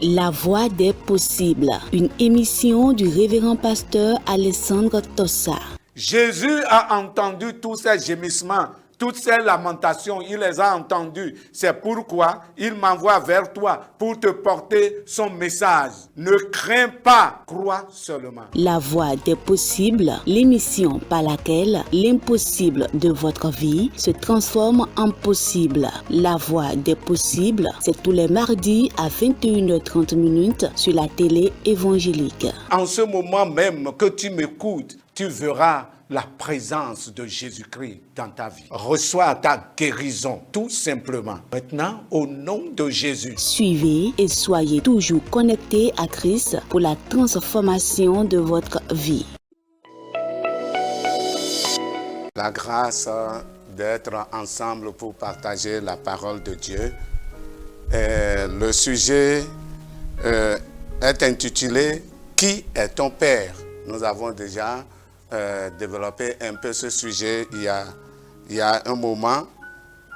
La Voix des possibles, une émission du révérend pasteur Alessandro Tossa. Jésus a entendu tous ces gémissements, toutes ces lamentations, il les a entendus. C'est pourquoi il m'envoie vers toi pour te porter son message. Ne crains pas, crois seulement. La Voix des possibles, l'émission par laquelle l'impossible de votre vie se transforme en possible. La Voix des possibles, c'est tous les mardis à 21h30 sur la télé évangélique. En ce moment même que tu m'écoutes, tu verras la présence de Jésus-Christ dans ta vie. Reçois ta guérison, tout simplement. Maintenant, au nom de Jésus. Suivez et soyez toujours connectés à Christ pour la transformation de votre vie. La grâce d'être ensemble pour partager la parole de Dieu. Le sujet est intitulé « Qui est ton Père ?» Nous avons déjà développé un peu ce sujet il y a un moment.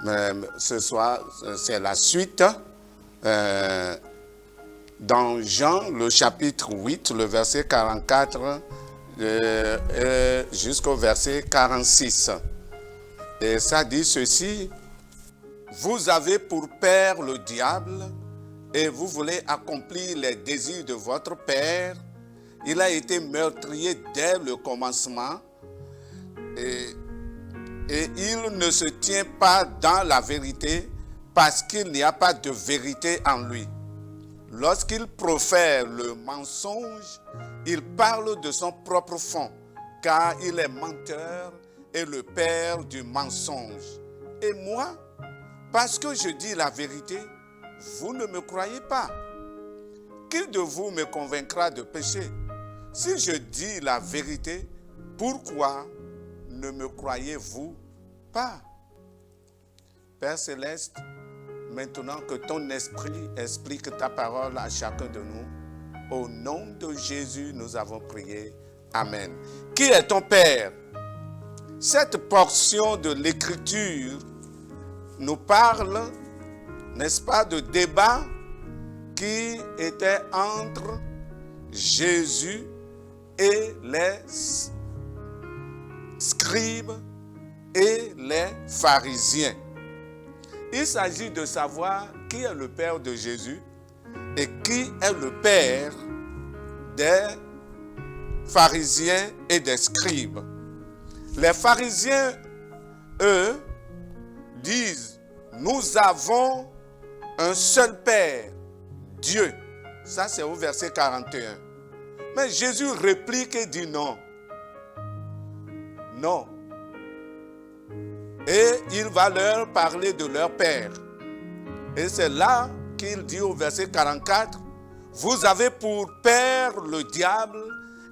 Mais ce soir, c'est la suite. Dans Jean, le chapitre 8, le verset 44 jusqu'au verset 46. Et ça dit ceci: vous avez pour père le diable et vous voulez accomplir les désirs de votre père. Il a été meurtrier dès le commencement et il ne se tient pas dans la vérité parce qu'il n'y a pas de vérité en lui. Lorsqu'il profère le mensonge, il parle de son propre fond, car il est menteur et le père du mensonge. Et moi, parce que je dis la vérité, vous ne me croyez pas. Qui de vous me convaincra de péché? Si je dis la vérité, pourquoi ne me croyez-vous pas? Père Céleste, maintenant que ton esprit explique ta parole à chacun de nous, au nom de Jésus, nous avons prié. Amen. Qui est ton Père? Cette portion de l'Écriture nous parle, n'est-ce pas, de débat qui était entre Jésus et les scribes et les pharisiens. Il s'agit de savoir qui est le père de Jésus et qui est le père des pharisiens et des scribes. Les pharisiens, eux, disent: nous avons un seul père, Dieu. Ça, c'est au verset 41. Mais Jésus réplique et dit non. Non. Et il va leur parler de leur père. Et c'est là qu'il dit au verset 44, vous avez pour père le diable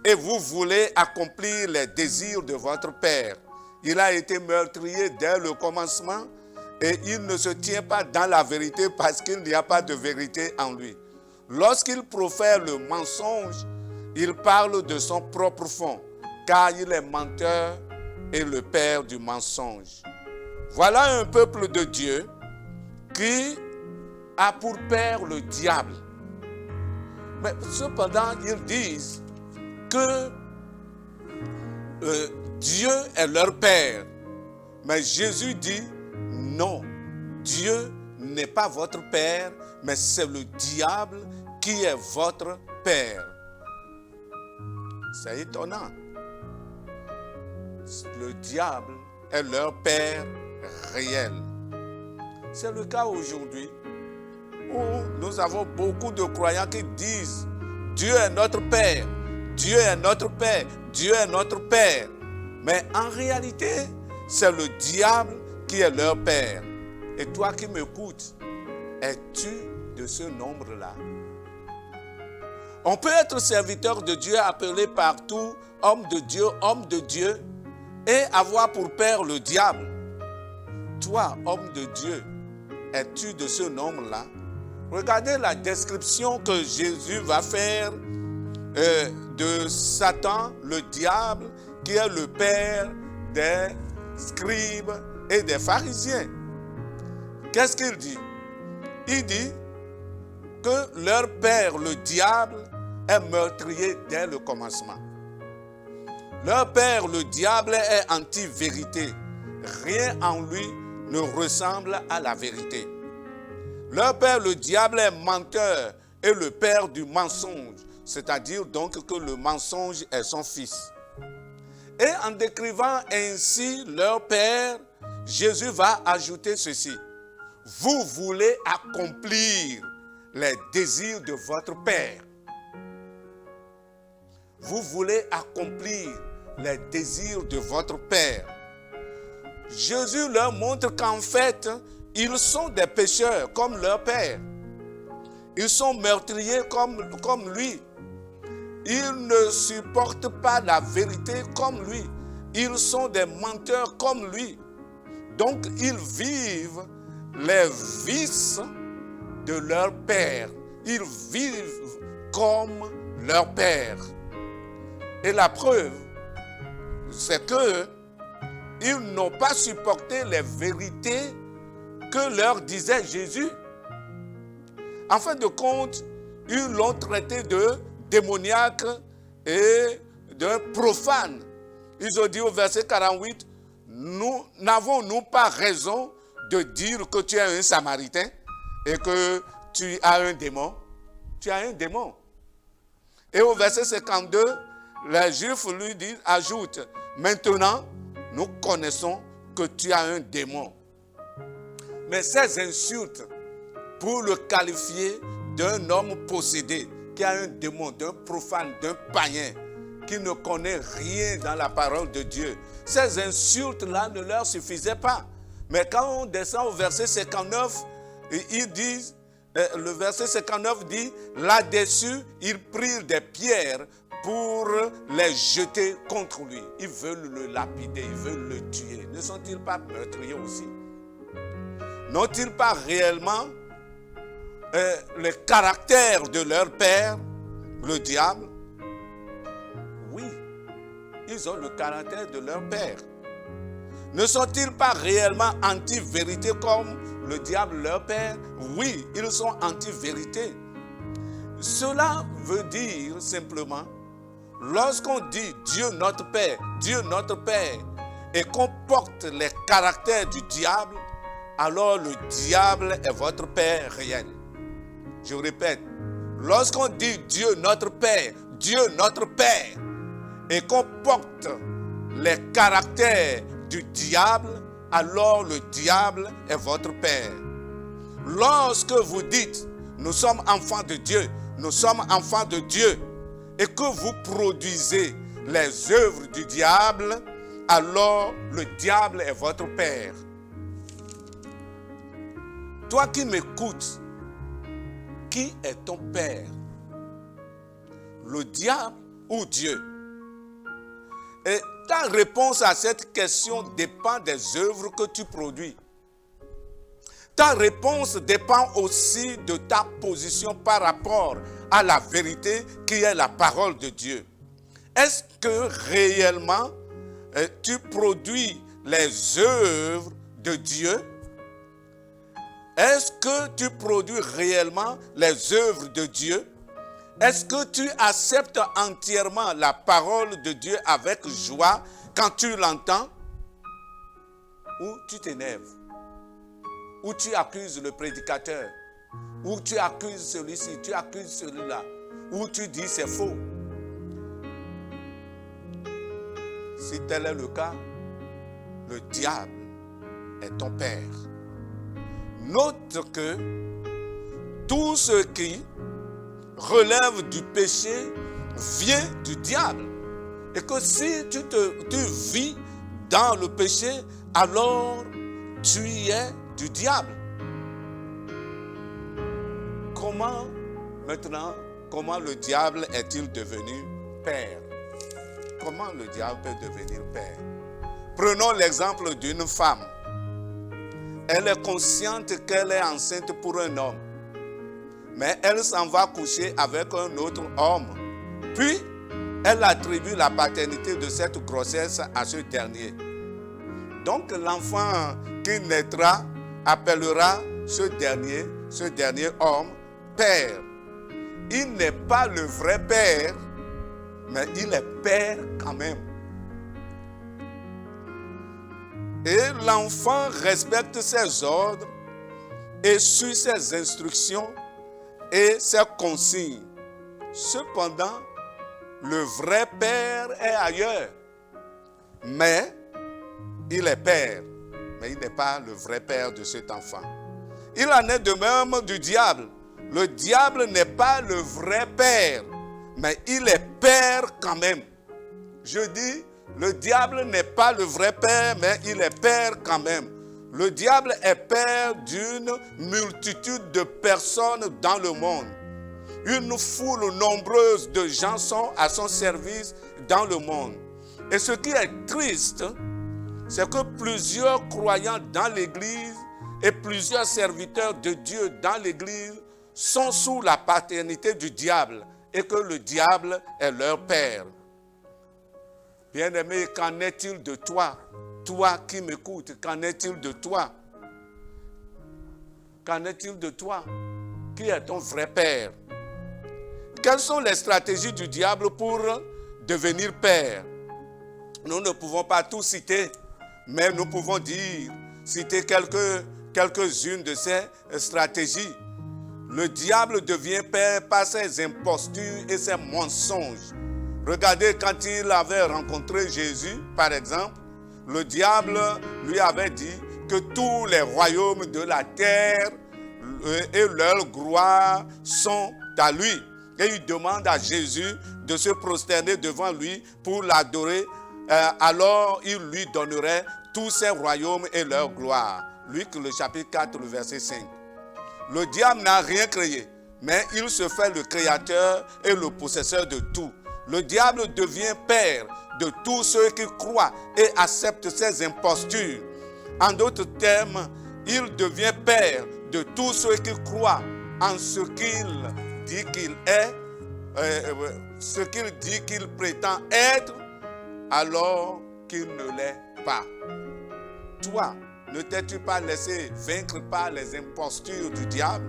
et vous voulez accomplir les désirs de votre père. Il a été meurtrier dès le commencement et il ne se tient pas dans la vérité parce qu'il n'y a pas de vérité en lui. Lorsqu'il profère le mensonge, il parle de son propre fond, car il est menteur et le père du mensonge. Voilà un peuple de Dieu qui a pour père le diable. Mais cependant, ils disent que Dieu est leur père. Mais Jésus dit non, Dieu n'est pas votre père, mais c'est le diable qui est votre père. C'est étonnant. Le diable est leur père réel. C'est le cas aujourd'hui où nous avons beaucoup de croyants qui disent Dieu est notre père, Dieu est notre père, Dieu est notre père. Mais en réalité, c'est le diable qui est leur père. Et toi qui m'écoutes, es-tu de ce nombre-là? On peut être serviteur de Dieu, appelé partout homme de Dieu, et avoir pour père le diable. Toi, homme de Dieu, es-tu de ce nombre-là? Regardez la description que Jésus va faire de Satan, le diable, qui est le père des scribes et des pharisiens. Qu'est-ce qu'il dit? Il dit, que leur père, le diable, est meurtrier dès le commencement. Leur père, le diable, est anti-vérité. Rien en lui ne ressemble à la vérité. Leur père, le diable, est menteur et le père du mensonge. C'est-à-dire donc que le mensonge est son fils. Et en décrivant ainsi leur père, Jésus va ajouter ceci. Vous voulez accomplir les désirs de votre père. Vous voulez accomplir les désirs de votre père. Jésus leur montre qu'en fait, ils sont des pécheurs comme leur père. Ils sont meurtriers comme lui. Ils ne supportent pas la vérité comme lui. Ils sont des menteurs comme lui. Donc, ils vivent les vices de leur père. Ils vivent comme leur père. Et la preuve, c'est que ils n'ont pas supporté les vérités que leur disait Jésus. En fin de compte, ils l'ont traité de démoniaque et de profane. Ils ont dit au verset 48, nous n'avons-nous pas raison de dire que tu es un Samaritain et que tu as un démon? Tu as un démon. Et au verset 52, les Juifs lui disent, ajoute, maintenant, nous connaissons que tu as un démon. Mais ces insultes, pour le qualifier d'un homme possédé, qui a un démon, d'un profane, d'un païen, qui ne connaît rien dans la parole de Dieu, ces insultes-là ne leur suffisaient pas. Mais quand on descend au verset 59, ils disent, le verset 59 dit, là-dessus, ils prirent des pierres pour les jeter contre lui. Ils veulent le lapider, ils veulent le tuer. Ne sont-ils pas meurtriers aussi? N'ont-ils pas réellement le caractère de leur père, le diable? Oui, ils ont le caractère de leur père. Ne sont-ils pas réellement anti-vérité comme le diable, leur père? Oui, ils sont anti-vérité. Cela veut dire simplement, lorsqu'on dit Dieu notre Père, et qu'on porte les caractères du diable, alors le diable est votre père réel. Je répète, lorsqu'on dit Dieu notre Père, et qu'on porte les caractères du diable, alors le diable est votre père. Lorsque vous dites, nous sommes enfants de Dieu, et que vous produisez les œuvres du diable, alors le diable est votre père. Toi qui m'écoutes, qui est ton père? Le diable ou Dieu? Et ta réponse à cette question dépend des œuvres que tu produis. Ta réponse dépend aussi de ta position par rapport à la vérité qui est la parole de Dieu. Est-ce que réellement tu produis les œuvres de Dieu? Est-ce que tu produis réellement les œuvres de Dieu? Est-ce que tu acceptes entièrement la parole de Dieu avec joie quand tu l'entends? Ou tu t'énerves? Ou tu accuses le prédicateur? Ou tu accuses celui-ci, tu accuses celui-là? Ou tu dis c'est faux? Si tel est le cas, le diable est ton père. Note que tout ce qui relève du péché vient du diable. Et que si tu vis dans le péché, alors tu es du diable. Comment le diable est-il devenu père? Comment le diable peut devenir père? Prenons l'exemple d'une femme. Elle est consciente qu'elle est enceinte pour un homme. Mais elle s'en va coucher avec un autre homme. Puis, elle attribue la paternité de cette grossesse à ce dernier. Donc, l'enfant qui naîtra appellera ce dernier homme père. Il n'est pas le vrai père, mais il est père quand même. Et l'enfant respecte ses ordres et suit ses instructions et ses consignes. Cependant, le vrai père est ailleurs. Mais il est père, mais il n'est pas le vrai père de cet enfant. Il en est de même du diable. Le diable n'est pas le vrai père, mais il est père quand même. Je dis, le diable n'est pas le vrai père, mais il est père quand même. Le diable est père d'une multitude de personnes dans le monde. Une foule nombreuse de gens sont à son service dans le monde. Et ce qui est triste, c'est que plusieurs croyants dans l'Église et plusieurs serviteurs de Dieu dans l'Église sont sous la paternité du diable et que le diable est leur père. Bien-aimé, qu'en est-il de toi? Toi qui m'écoutes, qu'en est-il de toi? Qu'en est-il de toi? Qui est ton vrai père? Quelles sont les stratégies du diable pour devenir père? Nous ne pouvons pas tout citer, mais nous pouvons citer quelques-unes de ces stratégies. Le diable devient père par ses impostures et ses mensonges. Regardez, quand il avait rencontré Jésus, par exemple, le diable lui avait dit que tous les royaumes de la terre et leur gloire sont à lui. Et il demande à Jésus de se prosterner devant lui pour l'adorer. Alors il lui donnerait tous ses royaumes et leur gloire. Luc, le chapitre 4, le verset 5. Le diable n'a rien créé, mais il se fait le créateur et le possesseur de tout. Le diable devient père de tous ceux qui croient et acceptent ses impostures. En d'autres termes, il devient père de tous ceux qui croient en ce qu'il dit qu'il est, ce qu'il dit qu'il prétend être, alors qu'il ne l'est pas. Toi, ne t'es-tu pas laissé vaincre par les impostures du diable?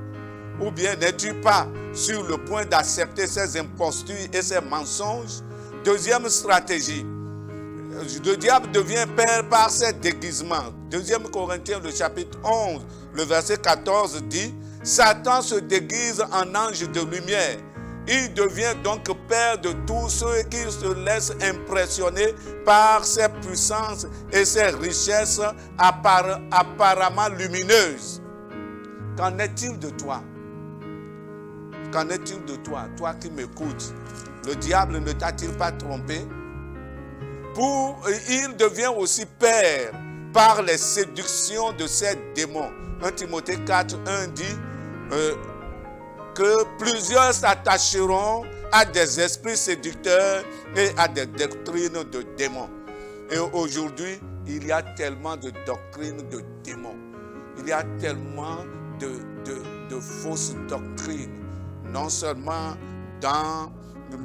Ou bien n'es-tu pas sur le point d'accepter ses impostures et ses mensonges? Deuxième stratégie. Le diable devient père par ses déguisements. 2 Corinthiens, le chapitre 11, le verset 14 dit « Satan se déguise en ange de lumière. Il devient donc père de tous ceux qui se laissent impressionner par ses puissances et ses richesses apparemment lumineuses. » Qu'en est-il de toi? Qu'en est-il de toi, toi qui m'écoutes? Le diable ne t'a-t-il pas trompé? Il devient aussi père par les séductions de ses démons. 1 Timothée 4, 1 dit que plusieurs s'attacheront à des esprits séducteurs et à des doctrines de démons. Et aujourd'hui, il y a tellement de doctrines de démons. Il y a tellement de fausses doctrines. Non seulement dans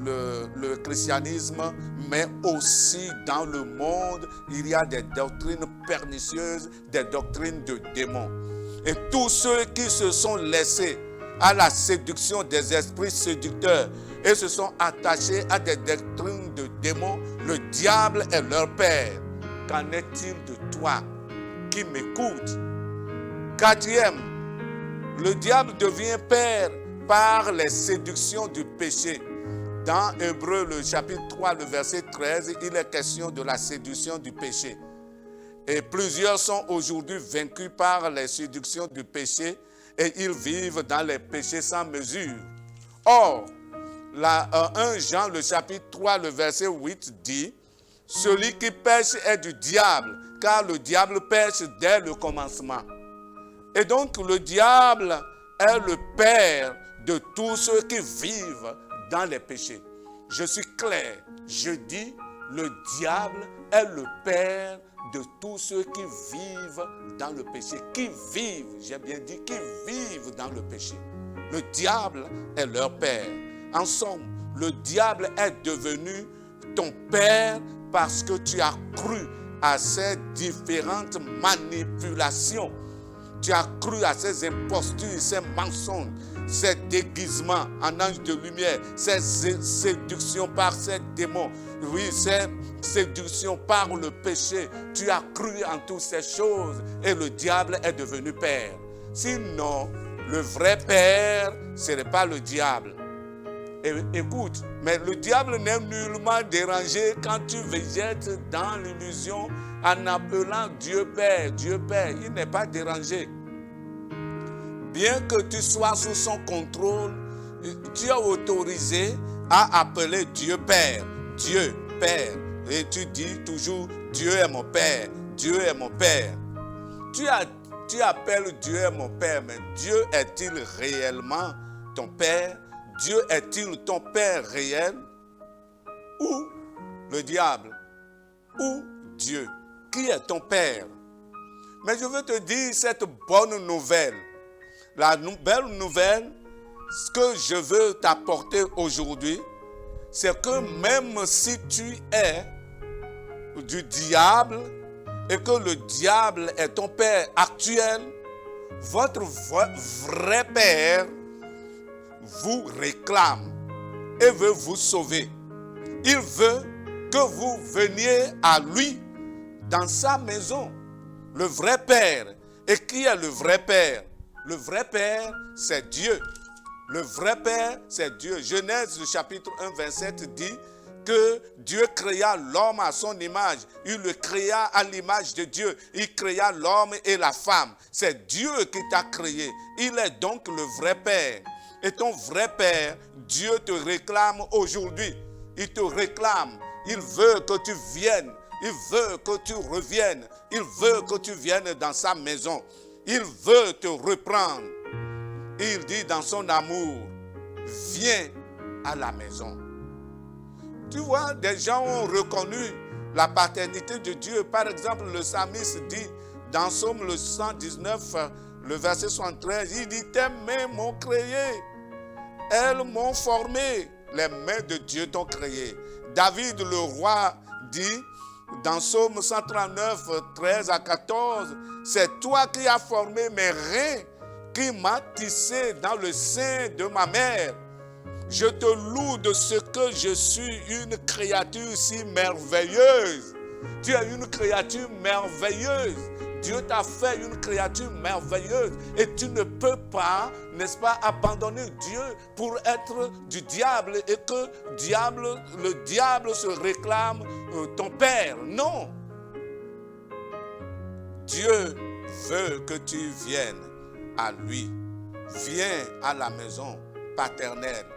le christianisme, mais aussi dans le monde, il y a des doctrines pernicieuses, des doctrines de démons. Et tous ceux qui se sont laissés à la séduction des esprits séducteurs et se sont attachés à des doctrines de démons, le diable est leur père. Qu'en est-il de toi qui m'écoute? Quatrième, le diable devient père par les séductions du péché. Dans Hébreux, le chapitre 3, le verset 13, il est question de la séduction du péché. Et plusieurs sont aujourd'hui vaincus par les séductions du péché et ils vivent dans les péchés sans mesure. Or, 1 Jean, le chapitre 3, le verset 8 dit « Celui qui pêche est du diable, car le diable pêche dès le commencement. » Et donc, le diable est le père de tous ceux qui vivent dans les péchés. Je suis clair, je dis, le diable est le père de tous ceux qui vivent dans le péché. Qui vivent, j'ai bien dit, qui vivent dans le péché. Le diable est leur père. En somme, le diable est devenu ton père parce que tu as cru à ces différentes manipulations Tu as cru à ces impostures, ces mensonges, ces déguisements en ange de lumière, ces séductions par ces démons, oui, ces séductions par le péché. Tu as cru en toutes ces choses et le diable est devenu père. Sinon, le vrai père, ce n'est pas le diable. Et, écoute, mais le diable n'est nullement dérangé quand tu végètes dans l'illusion en appelant Dieu Père. Dieu Père, il n'est pas dérangé. Bien que tu sois sous son contrôle, tu es autorisé à appeler Dieu Père. Dieu Père. Et tu dis toujours, Dieu est mon Père. Dieu est mon Père. Tu appelles Dieu est mon Père, mais Dieu est-il réellement ton Père? Dieu est-il ton Père réel? Ou le diable? Ou Dieu? Qui est ton Père? Mais je veux te dire cette bonne nouvelle. La belle nouvelle, ce que je veux t'apporter aujourd'hui, c'est que même si tu es du diable et que le diable est ton Père actuel, votre vrai Père vous réclame et veut vous sauver. Il veut que vous veniez à lui dans sa maison. Le vrai Père. Et qui est le vrai Père? Le vrai Père, c'est Dieu. Le vrai Père, c'est Dieu. Genèse, chapitre 1, 27 dit que Dieu créa l'homme à son image. Il le créa à l'image de Dieu. Il créa l'homme et la femme. C'est Dieu qui t'a créé. Il est donc le vrai Père. Et ton vrai Père, Dieu te réclame aujourd'hui. Il te réclame. Il veut que tu viennes. Il veut que tu reviennes. Il veut que tu viennes dans sa maison. Il veut te reprendre. Il dit dans son amour, viens à la maison. Tu vois, des gens ont reconnu la paternité de Dieu. Par exemple, le psalmiste dit dans Psaume le 119, le verset 73, il dit, tes mains m'ont créé, elles m'ont formé, les mains de Dieu t'ont créé. David le roi dit dans Psaume 139, 13 à 14, c'est toi qui as formé mes reins, qui m'as tissé dans le sein de ma mère. Je te loue de ce que je suis une créature si merveilleuse. Tu es une créature merveilleuse. Dieu t'a fait une créature merveilleuse. Et tu ne peux pas, n'est-ce pas, abandonner Dieu pour être du diable et que le diable se réclame ton père. Non. Dieu veut que tu viennes à lui. Viens à la maison paternelle.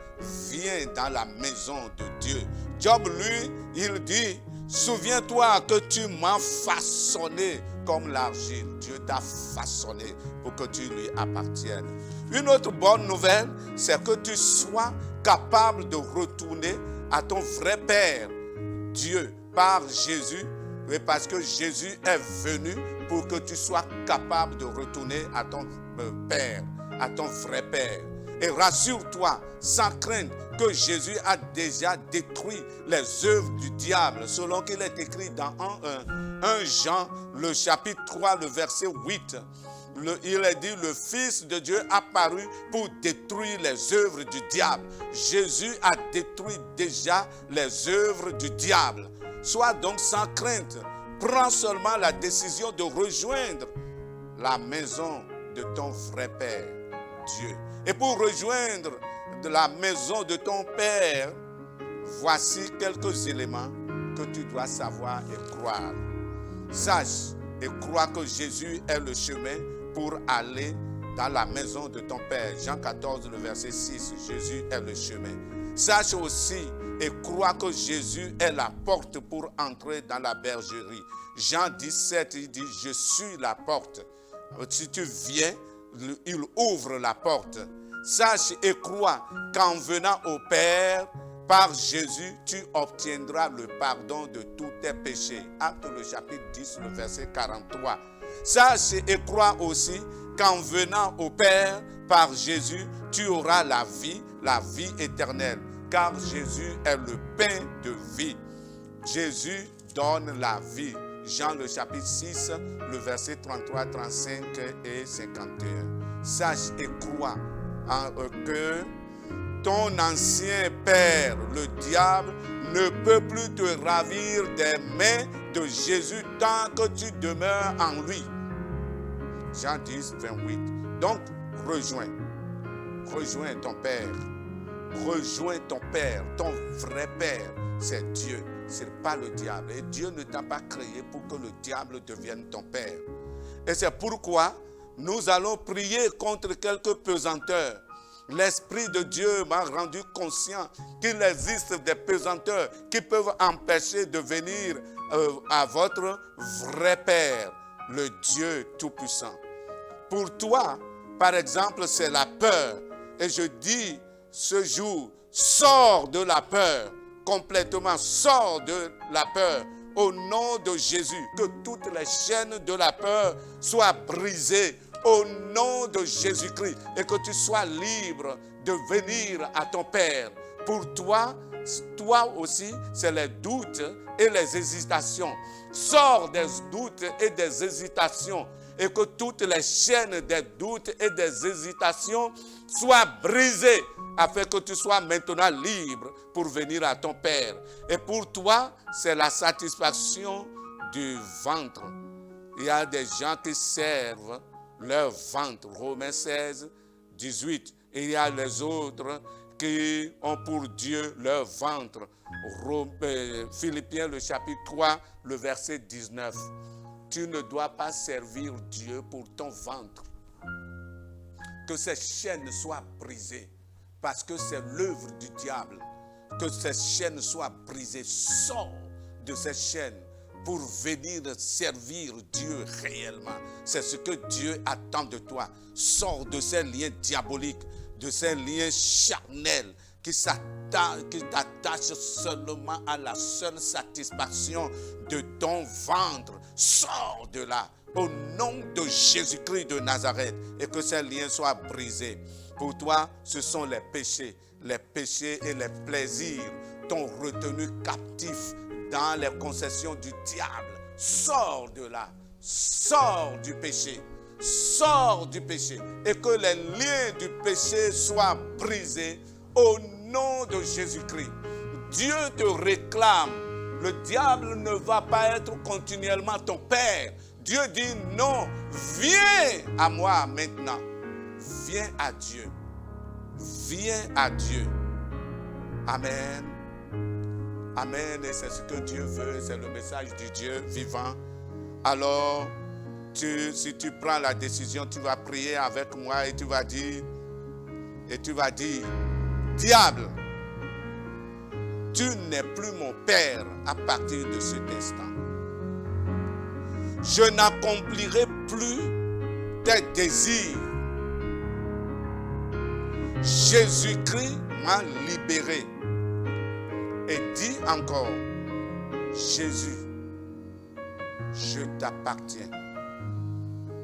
Viens dans la maison de Dieu. Job, lui, il dit, souviens-toi que tu m'as façonné comme l'argile. Dieu t'a façonné pour que tu lui appartiennes. Une autre bonne nouvelle, c'est que tu sois capable de retourner à ton vrai Père, Dieu, par Jésus, et parce que Jésus est venu pour que tu sois capable de retourner à ton Père, à ton vrai Père. Et rassure-toi, sans crainte, que Jésus a déjà détruit les œuvres du diable, selon qu'il est écrit dans 1 Jean, le chapitre 3, le verset 8. Il est dit, le Fils de Dieu apparu pour détruire les œuvres du diable. Jésus a détruit déjà les œuvres du diable. Sois donc sans crainte. Prends seulement la décision de rejoindre la maison de ton vrai Père, Dieu. Et pour rejoindre la maison de ton Père, voici quelques éléments que tu dois savoir et croire. Sache et crois que Jésus est le chemin pour aller dans la maison de ton Père. Jean 14, le verset 6, Jésus est le chemin. Sache aussi et crois que Jésus est la porte pour entrer dans la bergerie. Jean 17, il dit, je suis la porte. Si tu viens, il ouvre la porte. Sache et crois qu'en venant au Père, par Jésus, tu obtiendras le pardon de tous tes péchés. Acte le chapitre 10, le verset 43. Sache et crois aussi qu'en venant au Père, par Jésus, tu auras la vie éternelle. Car Jésus est le pain de vie. Jésus donne la vie. Jean le chapitre 6, le verset 33, 35 et 51. Sache et crois que ton ancien père, le diable, ne peut plus te ravir des mains de Jésus tant que tu demeures en lui. Jean 10, 28. Donc, rejoins ton père. Rejoins ton père, ton vrai père, c'est Dieu, ce n'est pas le diable. Et Dieu ne t'a pas créé pour que le diable devienne ton père. Et c'est pourquoi nous allons prier contre quelques pesanteurs. L'Esprit de Dieu m'a rendu conscient qu'il existe des pesanteurs qui peuvent empêcher de venir à votre vrai Père, le Dieu Tout-Puissant. Pour toi, par exemple, c'est la peur. Et je dis ce jour, sors de la peur, complètement, sors de la peur. Au nom de Jésus, que toutes les chaînes de la peur soient brisées. Au nom de Jésus-Christ, et que tu sois libre de venir à ton Père. Pour toi aussi, c'est les doutes et les hésitations. Sors des doutes et des hésitations, et que toutes les chaînes des doutes et des hésitations soient brisées, afin que tu sois maintenant libre pour venir à ton Père. Et pour toi, c'est la satisfaction du ventre. Il y a des gens qui servent leur ventre, Romains 16, 18. Et il y a les autres qui ont pour Dieu leur ventre, Philippiens le chapitre 3, le verset 19. Tu ne dois pas servir Dieu pour ton ventre. Que ces chaînes soient brisées, parce que c'est l'œuvre du diable. Que ces chaînes soient brisées. Sors de ces chaînes pour venir servir Dieu réellement. C'est ce que Dieu attend de toi. Sors de ces liens diaboliques, de ces liens charnels qui t'attachent seulement à la seule satisfaction de ton ventre. Sors de là au nom de Jésus-Christ de Nazareth, et que ces liens soient brisés. Pour toi, ce sont les péchés et les plaisirs t'ont retenu captif dans les concessions du diable. Sors de là, sors du péché, et que les liens du péché soient brisés au nom de Jésus-Christ. Dieu te réclame. Le diable ne va pas être continuellement ton père. Dieu dit non, viens à moi maintenant. Viens à Dieu. Viens à Dieu. Amen. Amen. Et c'est ce que Dieu veut. C'est le message du Dieu vivant. Alors, si tu prends la décision, tu vas prier avec moi et tu vas dire, diable, tu n'es plus mon père à partir de cet instant. Je n'accomplirai plus tes désirs. Jésus-Christ m'a libéré. Et dis encore, Jésus, je t'appartiens.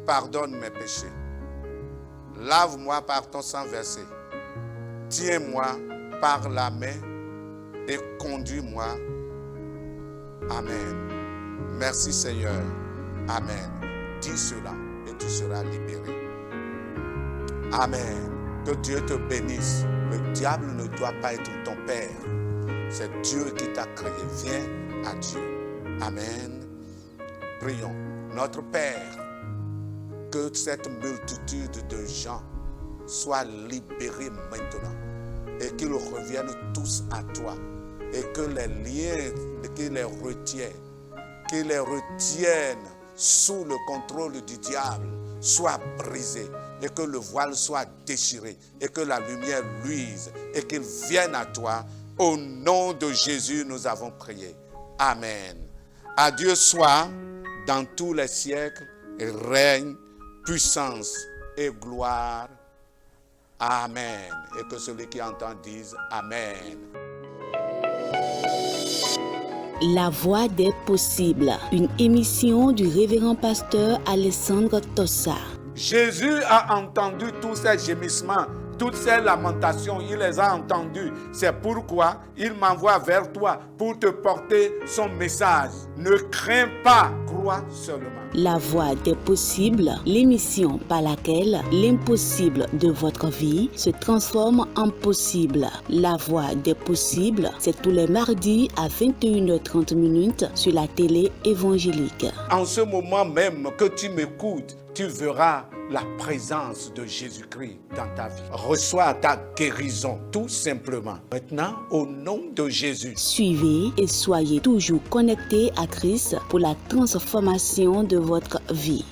Pardonne mes péchés. Lave-moi par ton sang versé. Tiens-moi par la main et conduis-moi. Amen. Merci Seigneur. Amen. Dis cela et tu seras libéré. Amen. Que Dieu te bénisse. Le diable ne doit pas être ton père. C'est Dieu qui t'a créé. Viens à Dieu. Amen. Prions. Notre Père, que cette multitude de gens soient libérés maintenant et qu'ils reviennent tous à toi et que les liens qui les retiennent sous le contrôle du diable soient brisés et que le voile soit déchiré et que la lumière luise et qu'ils viennent à toi. Au nom de Jésus, nous avons prié. Amen. À Dieu soit dans tous les siècles règne, puissance et gloire. Amen. Et que celui qui entend dise Amen. La voix des possibles, une émission du révérend pasteur Alessandro Tossa. Jésus a entendu tous ces gémissements Toutes ces lamentations, il les a entendues. C'est pourquoi il m'envoie vers toi pour te porter son message. Ne crains pas, crois seulement. La voie des possibles, l'émission par laquelle l'impossible de votre vie se transforme en possible. La voie des possibles, c'est tous les mardis à 21h30 sur la télé évangélique. En ce moment même que tu m'écoutes, tu verras la présence de Jésus-Christ dans ta vie. Reçois ta guérison, tout simplement. Maintenant, au nom de Jésus. Suivez et soyez toujours connectés à Christ pour la transformation de votre vie.